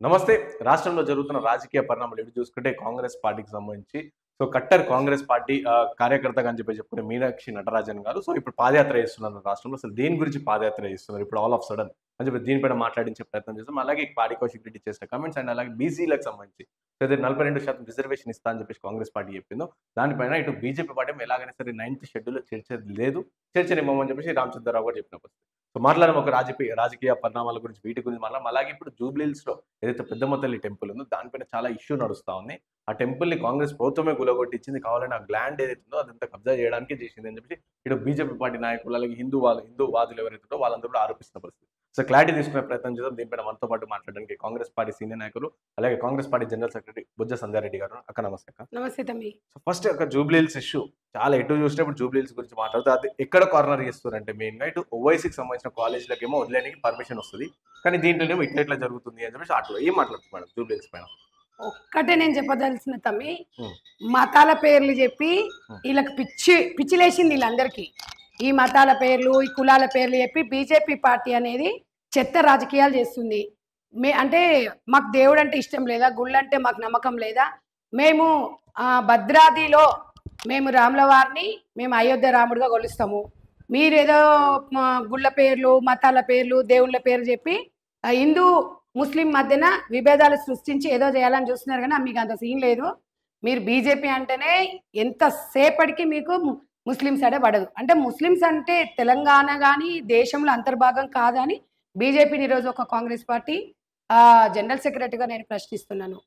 నమస్తే. రాష్ట్రంలో జరుగుతున్న రాజకీయ పరిణామాలు ఎటు చూసుకుంటే కాంగ్రెస్ పార్టీకి సంబంధించి కట్టర్ కాంగ్రెస్ పార్టీ కార్యకర్తగా అని చెప్పుకునే మీనాక్షి నటరాజన్ గారు ఇప్పుడు పాదయాత్ర చేస్తున్నారు రాష్ట్రంలో. అసలు దేని గురించి పాదయాత్ర చేస్తున్నారు ఇప్పుడు ఆల్ ఆఫ్ సడన్ అని దీనిపైన మాట్లాడించే ప్రయత్నం చేస్తాం. అలాగే పాడి కౌశిక్ రెడ్డి చేసిన కామెంట్స్ అండ్ అలాగే బీసీలకు సంబంధించి ఏదైతే 42% రిజర్వేషన్ ఇస్తా అని చెప్పేసి కాంగ్రెస్ పార్టీ చెప్పిందో దానిపైన ఇటు బీజేపీ పార్టీ ఎలాగైనా సరే 9th షెడ్యూల్ చేర్చేది లేదు, చర్చనివ్వమని చెప్పేసి రామచంద్రరావు గారు చెప్పిన పరిస్థితి. మాట్లాడడం ఒక రాజకీయ పరిణామాల గురించి వీటి గురించి అలాగే ఇప్పుడు జూబ్లీహిల్స్‌లో ఏదైతే పెద్దమ్మ తల్లి టెంపుల్ ఉందో దానిపైన చాలా ఇష్యూ నడుస్తా ఉంది. ఆ టెంపుల్‌ని కాంగ్రెస్ ప్రభుత్వమే కూలగొట్టించింది. కావాలని ఆ ల్యాండ్ ఏదైతే ఉందో అదంతా కబ్జా చేయడానికే చేసింది అని చెప్పేసి ఇటు బీజేపీ పార్టీ నాయకులు అలాగే హిందూ వాదులు ఎవరైతే ఉన్నారో వాళ్ళందరూ కూడా ఆరోపిస్తున్న పరిస్థితి. క్లారిటీ తీసుకునే ప్రయత్నం చేద్దాం. దీనిపైన మనతో పాటు మాట్లాడడానికి కాంగ్రెస్ పార్టీ సీనియర్ నాయకులు అలాగే Congress party general secretary Bujja Sandhya Reddy గారు. అక్క నమస్తే అక్క. నమస్తే తమ్మి. ఫస్ట్ ఒక జూబ్లీహిల్స్ ఇష్యూ చాలా ఎటు చూసినా ఇప్పుడు జూబ్లీహిల్స్ గురించి మాట్లాడుతూ అది ఎక్కడ కార్నర్ చేస్తారంటే మెయిన్‌గా ఇటు ఓవైసీకి సంబంధించిన కాలేజీలకేమో వదిలేయడానికి పర్మిషన్ వస్తది. కానీ దీంట్లోనేమో ఇట్లా జరుగుతుంది అని చెప్పేసి అట్లా ఏం మాట్లాడుతున్నారు మేడం జూబ్లీహిల్స్ పైన? ఒక్కటే నేను చెప్పదలసిన తమ్మి, హ్మ్. మతాల పేర్లు చెప్పి హ్మ్. వీళ్ళకి పిచ్చిలేసింది వీళ్ళందరికీ. ఈ మతాల పేర్లు, ఈ కులాల పేర్లు చెప్పి బీజేపీ పార్టీ అనేది చెత్త రాజకీయాలు చేస్తుంది. అంటే మాకు దేవుడు అంటే ఇష్టం లేదా, గుళ్ళంటే మాకు నమ్మకం లేదా, మేము భద్రాద్రిలో మేము రాముల వారిని మేము అయోధ్య రాముడిగా కొలుస్తాము. మీరేదో గుళ్ళ పేర్లు, మతాల పేర్లు, దేవుళ్ళ పేర్లు చెప్పి హిందూ ముస్లిం మధ్యన విభేదాలు సృష్టించి ఏదో చేయాలని చూస్తున్నారు, కానీ మీకు అంత సీన్ లేదు. మీరు బీజేపీ అంటేనే ఎంతసేపటికి మీకు ముస్లిం సైడే పడదు. అంటే ముస్లిమ్స్ అంటే తెలంగాణ కానీ దేశంలో అంతర్భాగం కాదని బీజేపీని ఈరోజు ఒక కాంగ్రెస్ పార్టీ జనరల్ సెక్రటరీగా నేను ప్రశ్నిస్తున్నాను.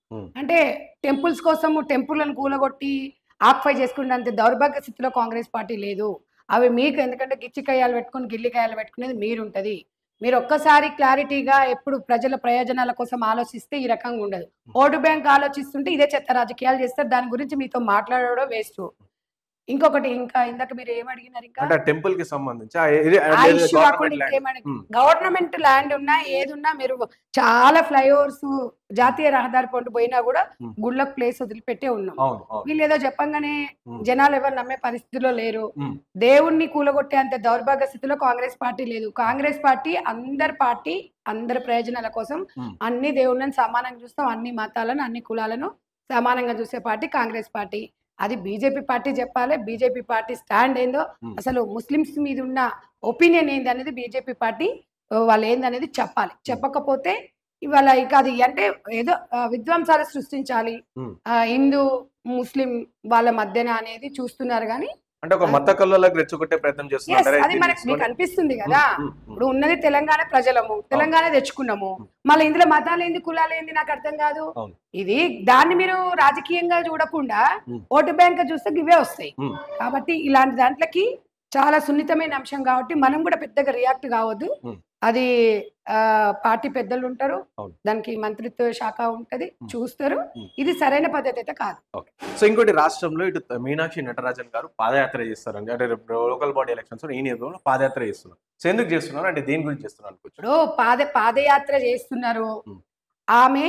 అంటే టెంపుల్స్ కోసం టెంపుల్లను కూలగొట్టి ఆక్యుపై చేసుకున్నంత దౌర్భాగ్య స్థితిలో కాంగ్రెస్ పార్టీ లేదు. అవి మీకు ఎందుకంటే గిచ్చికాయలు పెట్టుకుని గిల్లికాయలు పెట్టుకునేది మీరుంటది. మీరు ఒక్కసారి క్లారిటీగా ఎప్పుడు ప్రజల ప్రయోజనాల కోసం ఆలోచిస్తే ఈ రకంగా ఉండదు. ఓటు బ్యాంక్ ఆలోచిస్తుంటే ఇదే చెత్త రాజకీయాలు చేస్తారు. దాని గురించి మీతో మాట్లాడడం వేస్ట్. ఇంకొకటి ఇందాక మీరు ఏమడిగినారు? ఇంకా టెంపుల్ కి సంబంధించి గవర్నమెంట్ ల్యాండ్ ఉన్నా ఏదున్నా మీరు చాలా ఫ్లైఓవర్స్ జాతీయ రహదారి పండు పోయినా కూడా గుళ్ళకు ప్లేస్ వదిలిపెట్టే ఉన్నాం. వీళ్ళు ఏదో చెప్పంగానే జనాలు ఎవరు నమ్మే పరిస్థితిలో లేరు. దేవుణ్ణి కూలగొట్టే అంత దౌర్భాగ్య స్థితిలో కాంగ్రెస్ పార్టీ లేదు. కాంగ్రెస్ పార్టీ అందరి ప్రయోజనాల కోసం అన్ని దేవుళ్ళని సమానంగా చూస్తాం, అన్ని మతాలను అన్ని కులాలను సమానంగా చూసే పార్టీ కాంగ్రెస్ పార్టీ. అది బీజేపీ పార్టీ చెప్పాలి. బీజేపీ పార్టీ స్టాండ్ ఏందో, అసలు ముస్లిమ్స్ మీద ఉన్న ఒపీనియన్ ఏంది అనేది బీజేపీ పార్టీ వాళ్ళు ఏందనేది చెప్పాలి. చెప్పకపోతే ఇవాళ ఇక అది అంటే ఏదో విధ్వంసాలు సృష్టించాలి హిందూ ముస్లిం వాళ్ళ మధ్యన అనేది చూస్తున్నారు. కానీ అంటే ఒక మత కల్లోలకు రెచ్చగొట్టే ప్రయత్నం చేస్తున్నారు. అది మనకి మీకు అనిపిస్తుంది కదా. ఇప్పుడు ఉన్నది తెలంగాణ ప్రజలము, తెలంగాణ తెచ్చుకున్నాము, మళ్ళీ ఇందులో మతాలు ఏంది కులాలు ఏంది నాకు అర్థం కాదు. ఇది దాన్ని మీరు రాజకీయంగా చూడకుండా ఓటు బ్యాంక్ చూస్తే ఇవే వస్తాయి. కాబట్టి ఇలాంటి దాంట్లకి చాలా సున్నితమైన అంశం కాబట్టి మనం కూడా పెద్దగా రియాక్ట్ కావద్దు. అది పార్టీ పెద్దలు ఉంటారు, దానికి మంత్రిత్వ శాఖ ఉంటది, చూస్తారు. ఇది సరైన పద్ధతి అయితే కాదు. ఇంకోటి రాష్ట్రంలో ఇటు మీనాక్షి నటరాజన్ గారు పాదయాత్ర చేస్తారు అంటే లోకల్ బాడీ ఎలక్షన్స్ ఈ నేపథ్యంలో పాదయాత్ర చేస్తున్నారు. ఎందుకు చేస్తున్నారు అంటే దేని గురించి చేస్తున్నారు ఇప్పుడు పాదయాత్ర చేస్తున్నారు. ఆమె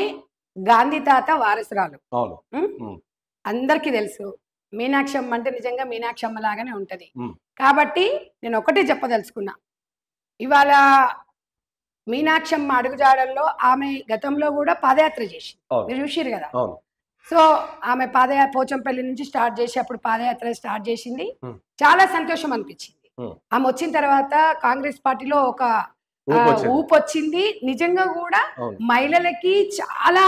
గాంధీ తాత వారసురాలు, అందరికీ తెలుసు. మీనాక్షమ్మ అంటే నిజంగా మీనాక్షమ్మ లాగానే ఉంటది. కాబట్టి నేను ఒకటే చెప్పదలుచుకున్నా, ఇవాళ మీనాక్షమ్మ అడుగుజాడల్లో ఆమె గతంలో కూడా పాదయాత్ర చేసి మీరు చూసిరు కదా. సో ఆమె పోచంపల్లి నుంచి స్టార్ట్ చేసి అప్పుడు పాదయాత్ర స్టార్ట్ చేసింది. చాలా సంతోషం అనిపించింది. ఆమె వచ్చిన తర్వాత కాంగ్రెస్ పార్టీలో ఒక ఊపు వచ్చింది. నిజంగా కూడా మహిళలకి చాలా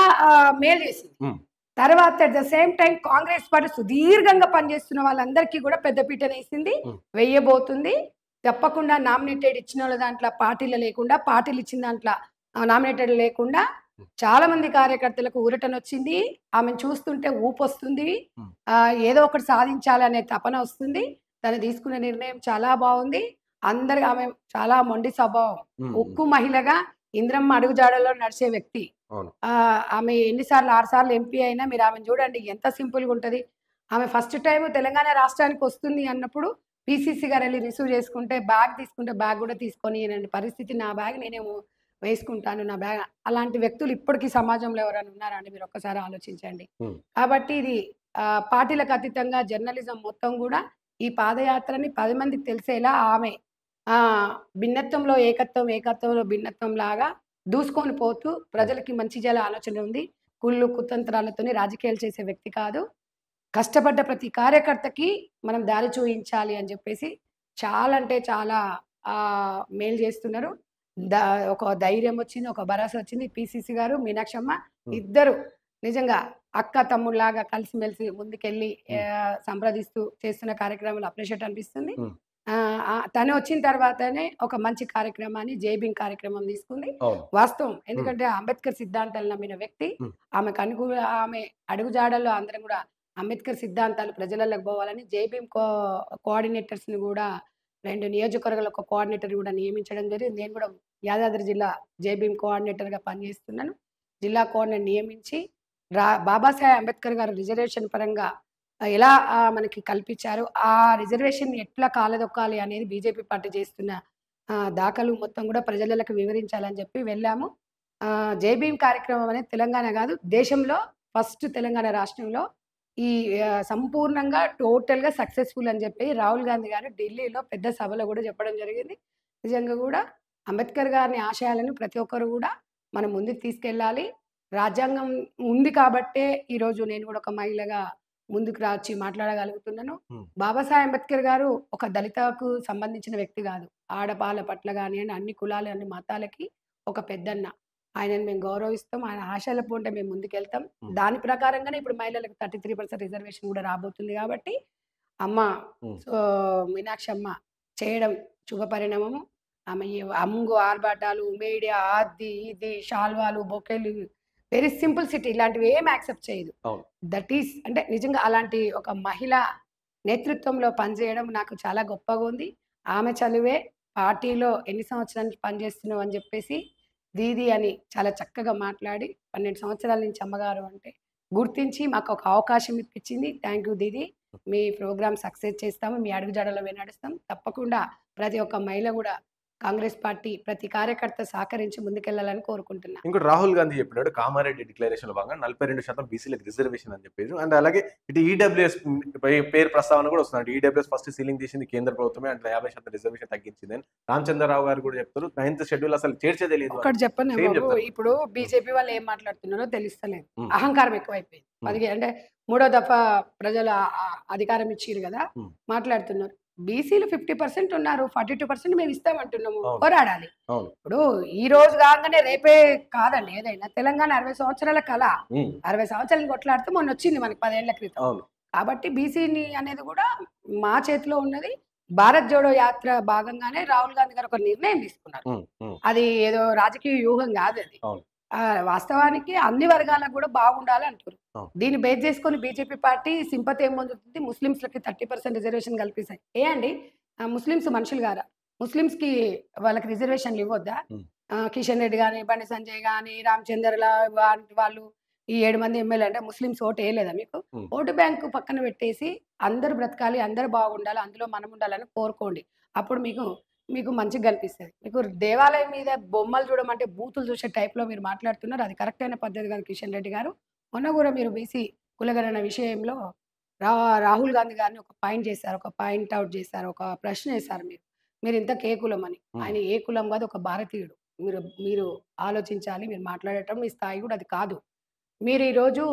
మేలు చేసింది. తర్వాత at the same time Congress party సుదీర్ఘంగా పనిచేస్తున్న వాళ్ళందరికీ కూడా పెద్దపీట వేసింది, వెయ్యబోతుంది. తప్పకుండా నామినేటెడ్ ఇచ్చిన వాళ్ళ దాంట్లో పార్టీలు లేకుండా, పార్టీలు ఇచ్చిన దాంట్లో నామినేటెడ్ లేకుండా చాలా మంది కార్యకర్తలకు ఊరటన వచ్చింది. ఆమెను చూస్తుంటే ఊపు వస్తుంది, ఏదో ఒకటి సాధించాలనే తపన వస్తుంది. తను తీసుకున్న నిర్ణయం చాలా బాగుంది. ఆమె చాలా మొండి స్వభావం, ఉక్కు మహిళగా ఇంద్రమ్మ అడుగుజాడలో నడిచే వ్యక్తి. ఆమె ఎన్నిసార్లు 6 సార్లు ఎంపీ అయినా మీరు ఆమెను చూడండి ఎంత సింపుల్గా ఉంటుంది. ఆమె ఫస్ట్ టైం తెలంగాణ రాష్ట్రానికి వస్తుంది అన్నప్పుడు పిసిసి గారు వెళ్ళి రిసీవ్ చేసుకుంటే బ్యాగ్ తీసుకుంటే బ్యాగ్ కూడా తీసుకొని పరిస్థితి, నా బ్యాగ్ నేనేమో వేసుకుంటాను, నా బ్యాగ్. అలాంటి వ్యక్తులు ఇప్పటికీ సమాజంలో ఎవరైనా ఉన్నారా అని మీరు ఒక్కసారి ఆలోచించండి. కాబట్టి ఇది పార్టీలకు అతీతంగా జర్నలిజం మొత్తం కూడా ఈ పాదయాత్రని 10 మందికి తెలిసేలా ఆమె భిన్నత్వంలో ఏకత్వం, ఏకత్వంలో భిన్నత్వం లాగా దూసుకొని పోతూ ప్రజలకి మంచి చేయాల ఆలోచన ఉంది. కుళ్ళు కుతంత్రాలతోని రాజకీయాలు చేసే వ్యక్తి కాదు. కష్టపడ్డ ప్రతి కార్యకర్తకి మనం దారి చూయించాలి అని చెప్పేసి చాలా అంటే చాలా మేలు చేస్తున్నారు. ద ఒక ధైర్యం వచ్చింది, ఒక భరోసా వచ్చింది. పీసీసీ గారు, మీనాక్షమ్మ ఇద్దరు నిజంగా అక్క తమ్ముళ్ళలాగా కలిసిమెలిసి ముందుకెళ్ళి సంప్రదిస్తూ చేస్తున్న కార్యక్రమాలు అప్రిషియేట్ అనిపిస్తుంది. తను వచ్చిన తర్వాతనే ఒక మంచి కార్యక్రమాన్ని జైబీం కార్యక్రమం తీసుకుంది. వాస్తవం, ఎందుకంటే అంబేద్కర్ సిద్ధాంతాలు నమ్మిన వ్యక్తి. ఆమె అడుగుజాడల్లో అందరం కూడా అంబేద్కర్ సిద్ధాంతాలు ప్రజలకు పోవాలని జైబీం కోఆర్డినేటర్స్ ని కూడా 2 నియోజకవర్గాల ఒక కోఆర్డినేటర్ కూడా నియమించడం జరిగింది. నేను కూడా యాదాద్రి జిల్లా జైబీం కోఆర్డినేటర్ గా పనిచేస్తున్నాను. జిల్లా కోఆర్డినేటర్ నియమించి బాబాసాహెబ్ అంబేద్కర్ గారు రిజర్వేషన్ పరంగా ఎలా మనకి కల్పించారు, ఆ రిజర్వేషన్ ఎట్లా కాలదొక్కాలి అనేది బీజేపీ పార్టీ చేస్తున్న దాఖలు మొత్తం కూడా ప్రజలకు వివరించాలని చెప్పి వెళ్ళాము. జైబీం కార్యక్రమం అనేది తెలంగాణ కాదు, దేశంలో ఫస్ట్ తెలంగాణ రాష్ట్రంలో ఈ సంపూర్ణంగా టోటల్గా సక్సెస్ఫుల్ అని చెప్పి రాహుల్ గాంధీ గారు ఢిల్లీలో పెద్ద సభలో కూడా చెప్పడం జరిగింది. నిజంగా కూడా అంబేద్కర్ గారిని ఆశయాలను ప్రతి ఒక్కరు కూడా మనం ముందుకు తీసుకెళ్ళాలి. రాజ్యాంగం ఉంది కాబట్టే ఈరోజు నేను కూడా ఒక మహిళగా ముందుకు రాచి మాట్లాడగలుగుతున్నాను. బాబాసాహెబ్ అంబేద్కర్ గారు ఒక దళితకు సంబంధించిన వ్యక్తి కాదు. ఆడపాల పట్ల కానీ అన్ని కులాలు అన్ని మతాలకి ఒక పెద్దన్న. ఆయనను మేము గౌరవిస్తాం. ఆయన ఆశల పూంటే మేము ముందుకెళ్తాం. దాని ప్రకారంగానే ఇప్పుడు మహిళలకు 33% రిజర్వేషన్ కూడా రాబోతుంది. కాబట్టి అమ్మ మీనాక్షమ్మ చేయడం శుభ పరిణామము. ఆమె అమ్ముగు ఆర్భాటాలు, మీడియా, అది ఇది షాల్వాలు, బొకేలు, వెరీ సింపుల్ సిటీ ఇలాంటివి ఏం యాక్సెప్ట్ చేయదు. దట్ ఈస్ అంటే నిజంగా అలాంటి ఒక మహిళ నేతృత్వంలో పనిచేయడం నాకు చాలా గొప్పగా ఉంది. ఆమె చదివే పార్టీలో ఎన్ని సంవత్సరాలు పనిచేస్తున్నావు అని చెప్పేసి దీది అని చాలా చక్కగా మాట్లాడి 12 సంవత్సరాల నుంచి అమ్మగారు అంటే గుర్తించి మాకు ఒక అవకాశం ఇప్పించింది. థ్యాంక్ యూ దీది. మీ ప్రోగ్రామ్ సక్సెస్ చేస్తాము, మీ అడుగుజాడలో నడుస్తాం. తప్పకుండా ప్రతి ఒక్క మహిళ కూడా కాంగ్రెస్ పార్టీ ప్రతి కార్యకర్త సహకరించి ముందుకెళ్లాలని కోరుకుంటున్నా. ఇంకోటి రాహుల్ గాంధీ చెప్పినాడు కామారెడ్డి డిక్లరేషన్ లో భాగంగా 42% బీసీలకు రిజర్వేషన్ అని చెప్పేసి. అండ్ అలాగే ఇటు ఈడబ్ల్యూఎస్ పేరు ప్రస్తావన కూడా వస్తున్నాడు. ఈడబ్ల్యూఎస్ ఫస్ట్ సీలింగ్ చేసింది కేంద్ర ప్రభుత్వమే, అంటే 50% రిజర్వేషన్ తగ్గించింది అని రామచంద్రరావు గారు కూడా చెప్తారు. 9th షెడ్యూల్ అసలు చేర్చేదే లేదు. ఒకటి చెప్పండి, ఇప్పుడు బీజేపీ వాళ్ళు ఏం మాట్లాడుతున్నారో తెలుస్తలేదు. అహంకారం ఎక్కువైపోయింది. అది అంటే 3వ దఫా ప్రజలు అధికారం ఇచ్చిరు కదా, మాట్లాడుతున్నారు. బీసీలు 50% ఉన్నారు, 42% మేము ఇస్తామంటున్నాము. పోరాడాలి. ఇప్పుడు ఈ రోజు కాగానే రేపే కాదండి. ఏదైనా తెలంగాణ 60 సంవత్సరాల కళ, 60 సంవత్సరాలు కొట్లాడితే మొన్న వచ్చింది మనకి 10 ఏళ్ల క్రితం. కాబట్టి బీసీని అనేది కూడా మా చేతిలో ఉన్నది. భారత్ జోడో యాత్ర భాగంగానే రాహుల్ గాంధీ గారు ఒక నిర్ణయం తీసుకున్నారు. అది ఏదో రాజకీయ వ్యూహం కాదు. అది వాస్తవానికి అన్ని వర్గాలకు కూడా బాగుండాలి అంటారు. దీన్ని బేస్ చేసుకొని బీజేపీ పార్టీ సింపతి ఏం పొందుతుంది, ముస్లింస్లకి 30% రిజర్వేషన్ కల్పిస్తాయి. ఏ అండి, ముస్లింస్ మనుషులు గారా? ముస్లింస్ కి వాళ్ళకి రిజర్వేషన్లు ఇవ్వద్దా? కిషన్ రెడ్డి కానీ, బండి సంజయ్ కానీ, రామచంద్రలా వాళ్ళు ఈ 7 మంది ఎమ్మెల్యే అంటే ముస్లింస్ ఓటు వేయలేదా మీకు? ఓటు బ్యాంకు పక్కన పెట్టేసి అందరు బ్రతకాలి, అందరు బాగుండాలి, అందులో మనం ఉండాలని కోరుకోండి. అప్పుడు మీకు మంచిగా కనిపిస్తుంది. మీకు దేవాలయం మీద బొమ్మలు చూడమంటే బూతులు చూసే టైప్లో మీరు మాట్లాడుతున్నారు. అది కరెక్ట్ అయిన పద్ధతి కాదు. కిషన్ రెడ్డి గారు మొన్న కూడా మీరు బీసీ కులగణన విషయంలో రాహుల్ గాంధీ గారిని ఒక పాయింట్ చేశారు, ఒక పాయింట్ అవుట్ చేశారు, ఒక ప్రశ్న వేశారు. మీరు ఇంత ఏ కులం అని. ఆయన ఏ కులం కాదు, ఒక భారతీయుడు. మీరు ఆలోచించాలి. మీరు మాట్లాడటం మీ స్థాయి కూడా అది కాదు. మీరు ఈరోజు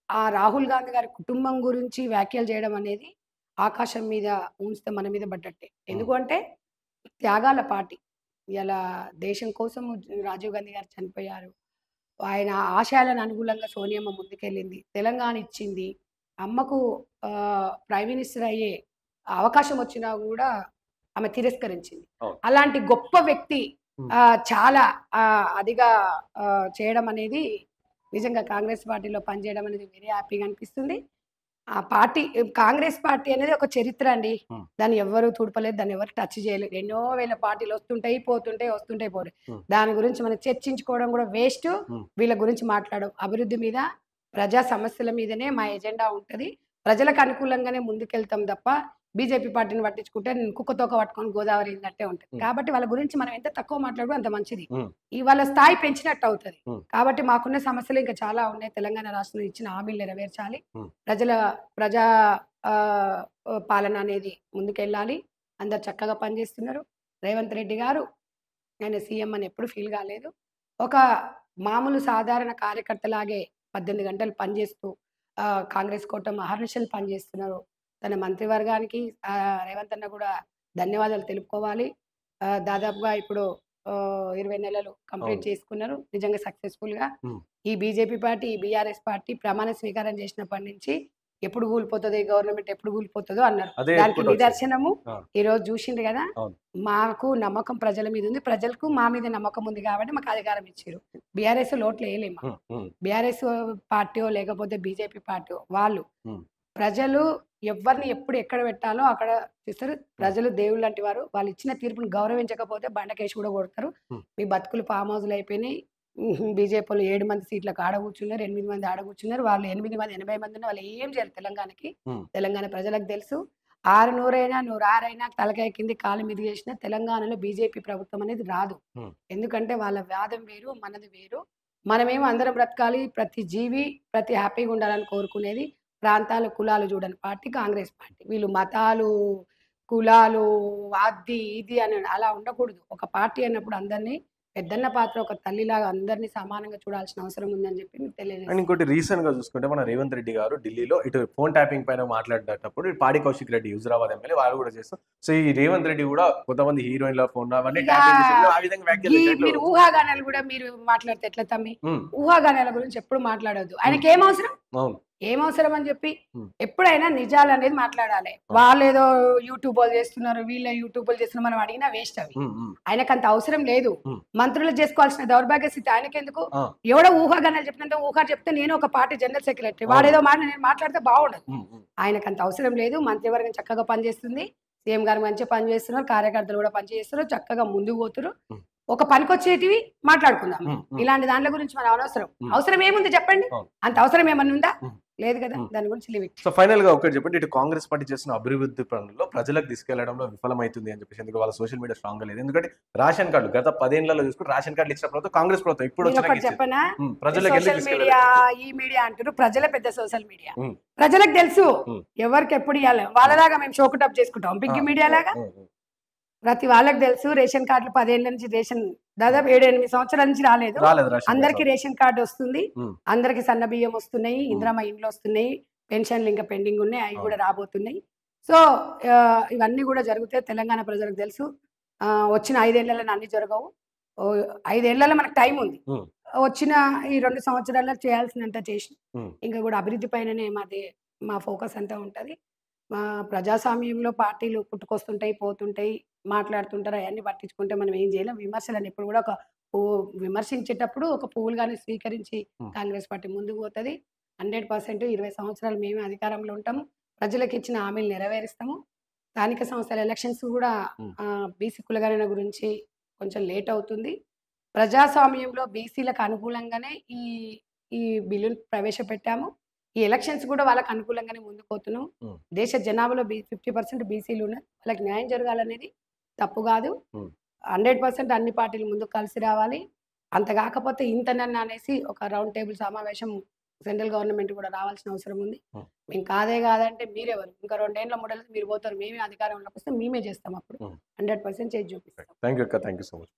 ఆ రాహుల్ గాంధీ గారి కుటుంబం గురించి వ్యాఖ్యలు చేయడం అనేది ఆకాశం మీద ఉంచితే మన మీద పడ్డట్టే. ఎందుకంటే త్యాగాల పార్టీ. ఇలా దేశం కోసం రాజీవ్ గాంధీ గారు చనిపోయారు. ఆయన ఆశయాలను అనుకూలంగా సోనియమ్మ ముందుకెళ్ళింది, తెలంగాణ ఇచ్చింది. అమ్మకు ప్రైమ్ మినిస్టర్ అయ్యే అవకాశం వచ్చినా కూడా ఆమె తిరస్కరించింది. అలాంటి గొప్ప వ్యక్తి చాలా అదిగా చేయడం అనేది నిజంగా కాంగ్రెస్ పార్టీలో పనిచేయడం అనేది వెరీ హ్యాపీగా అనిపిస్తుంది. ఆ పార్టీ కాంగ్రెస్ పార్టీ అనేది ఒక చరిత్ర అండి. దాన్ని ఎవరు తుడపలేదు, దాన్ని ఎవరు టచ్ చేయలేదు. ఎన్నో వేల పార్టీలు వస్తుంటాయి పోతాయి. దాని గురించి మనం చర్చించుకోవడం కూడా వేస్ట్. వీళ్ళ గురించి మాట్లాడడం అభివృద్ధి మీద, ప్రజా సమస్యల మీదనే మా ఎజెండా ఉంటుంది. ప్రజలకు అనుకూలంగానే ముందుకెళ్తాం తప్ప బీజేపీ పార్టీని పట్టించుకుంటే నేను కుక్కతోక పట్టుకొని గోదావరి వెళ్ళినట్టే ఉంటుంది. కాబట్టి వాళ్ళ గురించి మనం ఎంత తక్కువ మాట్లాడుకో అంత మంచిది. వాళ్ళ స్థాయి పెంచినట్టు అవుతుంది. కాబట్టి మాకున్న సమస్యలు ఇంకా చాలా ఉన్నాయి. తెలంగాణ రాష్ట్రంలో ఇచ్చిన హామీలు నెరవేర్చాలి. ప్రజా పాలన అనేది ముందుకెళ్ళాలి. అందరు చక్కగా పనిచేస్తున్నారు. రేవంత్ రెడ్డి గారు ఆయన సీఎం అని ఎప్పుడు ఫీల్ కాలేదు. ఒక మామూలు సాధారణ కార్యకర్తలాగే 18 గంటలు పనిచేస్తూ కాంగ్రెస్ కూటమి అహర్నిశలు పనిచేస్తున్నారు. తన మంత్రివర్గానికి రేవంత్ అన్న కూడా ధన్యవాదాలు తెలుపుకోవాలి. దాదాపుగా ఇప్పుడు 20 నెలలు కంప్లీట్ అవును. చేసుకున్నారు. నిజంగా సక్సెస్‌ఫుల్‌గా. హ్మ్. ఈ బీజేపీ పార్టీ, ఈ బీఆర్ఎస్ పార్టీ ప్రమాణ స్వీకారం చేసినప్పటి నుంచి ఎప్పుడు కూలిపోతదో, ఈ గవర్నమెంట్ ఎప్పుడు కూలిపోతదో అన్నారు. అదే దానికి ఎత్తుకుంటూ వచ్చారు. నిదర్శనము ఆ! ఈరోజు చూసిండ్రు కదా! అవును. మాకు నమ్మకం ప్రజల మీద ఉంది. ప్రజలకు మా మీద నమ్మకం ఉంది కాబట్టి మాకు అధికారం ఇచ్చిర్రు. బీఆర్ఎస్ ఓట్లు ఎయలేము. హ్మ్. హ్మ్. బీఆర్ఎస్ పార్టీయో లేకపోతే బీజేపీ పార్టీయో వాళ్ళు హ్మ్. ప్రజలు ఎవ్వరిని ఎప్పుడు ఎక్కడ పెట్టాలో అక్కడ చూస్తారు. ప్రజలు దేవుళ్ళు లాంటి వారు. వాళ్ళు ఇచ్చిన తీర్పుని గౌరవించకపోతే బండకేసి కూడా కొడతారు. హ్మ్. మీ బతుకులు ఫామ్ హౌస్‌లు అయిపోయినాయి. బీజేపీలో 7 మంది సీట్లకు ఆడ కూర్చున్నారు. 8 మంది ఆడ కూర్చున్నారు. వాళ్ళు 8 మంది 80 మంది ఉన్న వాళ్ళు ఏం చేయరు తెలంగాణకి. హ్మ్. తెలంగాణ ప్రజలకు తెలుసు. 6 నూరైనా, 106 తలకాయ కింది కాలు మీద చేసిన తెలంగాణలో బీజేపీ ప్రభుత్వం అనేది రాదు. హ్మ్. ఎందుకంటే వాళ్ళ వాదం వేరు, మనది వేరు. మనమేమో అందరం బ్రతకాలి. ప్రతి జీవి ప్రతి హ్యాపీగా ఉండాలని కోరుకునేది ప్రాంతాలు, కులాలు చూడని పార్టీ కాంగ్రెస్ పార్టీ. వీళ్ళు మతాలు, కులాలు, అది ఇది అని అలా ఉండకూడదు. ఒక పార్టీ అన్నప్పుడు అందరినీ పెద్దన్న పాత్ర ఒక తల్లిలాగా అందరినీ సమానంగా చూడాల్సిన అవసరం ఉందని చెప్పి మీకు అండ్ తెలియజేస్తున్నాను. ఇంకోటి రీసెంట్‌గా చూసుకుంటే మన రేవంత్ రెడ్డి గారు ఢిల్లీలో ఇటు ఫోన్ ట్యాపింగ్ పైన మాట్లాడేటప్పుడు పాడి కౌశిక్ రెడ్డి హుజురాబాద్ ఎమ్మెల్యే వాళ్ళు కూడా చేస్తారు. సో ఈ రేవంత్ రెడ్డి కూడా కొంతమంది హీరోయిన్‌ల ఫోన్ అవన్నీ ఇక ట్యాపింగ్ చేసి ఆ విధంగా వ్యాఖ్యలు చేసినట్లు మీరు ఊహాగానాలు కూడా మీరు మాట్లాడితే ఎట్లా తమ్మి? హ్మ్. ఊహాగానాల గురించి ఎప్పుడు మాట్లాడొద్దు. హ్మ్. ఆయనకేం అవసరం? అవును. ఏం అవసరం అని చెప్పి హ్మ్. ఎప్పుడైనా నిజాలనేది మాట్లాడాలి. అవును. వాళ్ళేదో యూట్యూబోలు చేస్తున్నారు, వీళ్ళే యూట్యూబోలు చేస్తున్నారు మనం అడిగినా వేస్ట్ అవి. హ్మ్. హ్మ్. ఆయనకంత అవసరం లేదు. హ్మ్. మంత్రులు చేసుకోవాల్సిన దౌర్భాగ్య స్థితి ఆయనకెందుకు? ఆ! ఎవడో ఊహాగానాలు చెప్పినంత ఊహ చెప్తే నేను ఒక పార్టీ జనరల్ సెక్రటరీ. అవును. వాడేదో మాట నేను మాట్లాడితే బాగుండదు. హ్మ్. హ్మ్. ఆయనకంత అవసరం లేదు. మంత్రివర్గం చక్కగా పనిచేస్తుంది. సీఎం గారు మంచిగా పనిచేస్తున్నారు. కార్యకర్తలు కూడా పనిచేస్తున్నారు. చక్కగా ముందుకు పోతున్నారు. హ్మ్. ఒక పనికొచ్చేటివి మాట్లాడుకుందాం. హ్మ్. హ్మ్. ఇలాంటి దాంట్ల గురించి మన అనవసరం. హ్మ్. అవసరం ఏముంది చెప్పండి? అవును. అంత అవసరం ఏమన్నా ఉందా? హ్మ్. లేదు కదా! హ్మ్. దాని గురించి లీవ్ ఇట్. సో ఫైనల్‌గా ఒకటి చెప్పండి. ఇటు కాంగ్రెస్ పార్టీ చేస్తున్న అభివృద్ధి పనుల్లో ప్రజలకు తీసుకెళ్లడంలో విఫలమైతుంది అని చెప్పేసి. ఎందుకు వాళ్ళ సోషల్ మీడియా స్ట్రాంగ్‌గా లేదు. ఎందుకంటే రేషన్ కార్డులు గత 10 ఏళ్లలో చూసుకుంటే రేషన్ కార్డులు ఇచ్చిన ప్రభుత్వం కాంగ్రెస్ ప్రభుత్వం. ఇప్పుడు వచ్చినాక నేనొకటి ఇచ్చింది. చెప్పనా? ప్రజలకు ఎందుకు సోషల్ మీడియా, తీసుకెళ్లలేకపోతుంది? ఈ మీడియా అంటుర్రు. ప్రజలే పెద్ద సోషల్ మీడియా. హ్మ్. ప్రజలకు తెలుసు. హ్మ్. ఎవరికి ఎప్పుడు ఇయ్యాలో. హ్మ్. వాళ్ళలాగా మేము షోకుటప్ చేసుకుంటాం. ఆ! బిగ్ మీడియా లాగా. హ్మ్. హ్మ్. ప్రతి వాళ్ళకి తెలుసు. రేషన్ కార్డులు 10 ఏళ్ల నుంచి దాదాపు 7, 8 సంవత్సరాల నుంచి రాలేదు. రాలేదు రేషన్ కార్డ్స్. అందరికి అవును. రేషన్ కార్డ్ వస్తుంది. హ్మ్. అందరికి సన్న బియ్యం వస్తున్నాయి. హ్మ్. ఇందిరమ్మ ఇండ్లు వస్తున్నాయి. పెన్షన్లు ఇంకా పెండింగ్ ఉన్నాయి. అవి అవును. కూడా రాబోతున్నాయి. సో, ఇవన్నీ కూడా జరుగుతాయి. తెలంగాణ ప్రజలకు తెలుసు. వచ్చిన 5 ఏళ్లలో అన్నీ జరగవు. 5 ఏళ్లలో మనకు టైం ఉంది. హ్మ్. వచ్చిన ఈ 2 సంవత్సరాల్లో చేయాల్సినంత చేసి హ్మ్. ఇంకా కూడా అభివృద్ధి పైననే మా ఫోకస్ అంతా ఉంటది. ప్రజాస్వామ్యంలో పార్టీలు పుట్టుకొస్తుంటాయి, పోతుంటాయి, మాట్లాడుతుంటారు. అయన్నీ పట్టించుకుంటే మనం ఏం చేయలేం. విమర్శలను ఎప్పుడు కూడా విమర్శించేటప్పుడు ఒక పువ్వులుగానే స్వీకరించి హ్మ్. కాంగ్రెస్ పార్టీ ముందుకు పోతది. 100% 20 సంవత్సరాలు మేమే అధికారంలో ఉంటాము. ప్రజలకిచ్చిన హామీలు నెరవేరుస్తాము. స్థానిక సంస్థల ఎలక్షన్స్ కూడా హ్మ్. బీసీ కులగణన గురించి కొంచెం లేట్ అవుతుంది. ప్రజాస్వామ్యంలో బీసీలకు అనుకూలంగానే ఈ ఈ బిల్లులు ప్రవేశపెట్టాము. ఈ ఎలక్షన్స్ కూడా వాళ్ళకి అనుకూలంగానే ముందుకు పోతున్నాం. హ్మ్. దేశ జనాభాలో 50% బీసీలు ఉన్నారు. వాళ్ళకి న్యాయం జరగాలనేది తప్పు కాదు. హ్మ్. 100% అన్ని పార్టీలు ముందుకు కలిసి రావాలి. అంత కాకపోతే ఇంతనన్నా అనేసి ఒక రౌండ్ టేబుల్ సమావేశం సెంట్రల్ గవర్నమెంట్ కూడా రావాల్సిన అవసరం ఉంది. హ్మ్. మేము కాదే కాదంటే మీరెవరు? ఇంకా 2 ఏళ్ల, 3 ఏళ్ల మీరు పోతారు. మేమే అధికారంలోకి వస్తే మేమే చేస్తాం అప్పుడు. హ్మ్. 100% చేసి చూపిస్తాం. థాంక్ యూ అక్క. Thank you so much.